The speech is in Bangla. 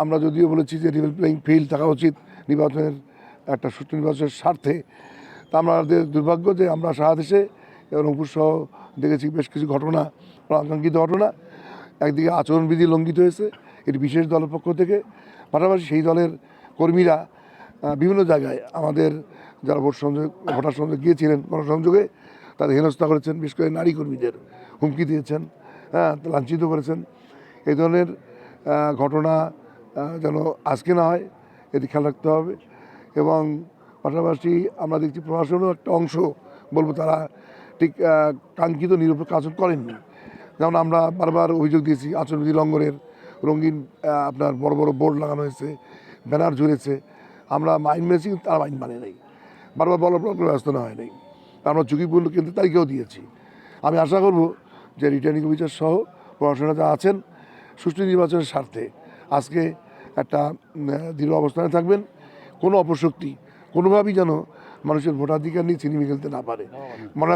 আমরা যদিও বলেছি যে লেভেল প্লেইং ফিল্ড থাকা উচিত নির্বাচনের একটা সুষ্ঠু নির্বাচনের স্বার্থে, তা আমাদের দুর্ভাগ্য যে আমরা সারা দেশে এবং রংপুর সহ দেখেছি বেশ কিছু ঘটনা, আকাঙ্ক্ষিত ঘটনা। একদিকে আচরণবিধি লঙ্ঘিত হয়েছে এটি বিশেষ দলের পক্ষ থেকে, পাশাপাশি সেই দলের কর্মীরা বিভিন্ন জায়গায় আমাদের যারা ভোটার সংযোগ গিয়েছিলেন গণসংযোগে তাদের হেনস্থা করেছেন, বিশেষ করে নারী কর্মীদের হুমকি দিয়েছেন, লাঞ্ছিত করেছেন। এই ধরনের ঘটনা যেন আজকে না হয় এটি খেয়াল রাখতে হবে। এবং পাশাপাশি আমরা দেখছি প্রশাসনও একটা অংশ বলবো তারা ঠিক কাঙ্ক্ষিত নিরপেক্ষ আচরণ করেননি। যেমন আমরা বারবার অভিযোগ দিয়েছি আচরণবিধি লঙ্ঘনের, রঙিন আপনার বড় বড় বোর্ড লাগানো হয়েছে, ব্যানার ঝুলেছে, আমরা আইন মেনেছি তারা আইন মানে নেই, বারবার বলার পর ব্যবস্থা নেওয়া হয় নাই। আমরা ঝুঁকিপূর্ণ কেন্দ্রের তালিকাও দিয়েছি। আমি আশা করব যে রিটার্নিং অফিসার সহ প্রশাসনে যা আছেন সুষ্ঠু নির্বাচনের স্বার্থে আজকে একটা দৃঢ় অবস্থানে থাকবেন। কোনো অপশক্তি কোনোভাবেই যেন মানুষের ভোটাধিকার নিয়ে ছিনিমিনি খেলতে না পারে।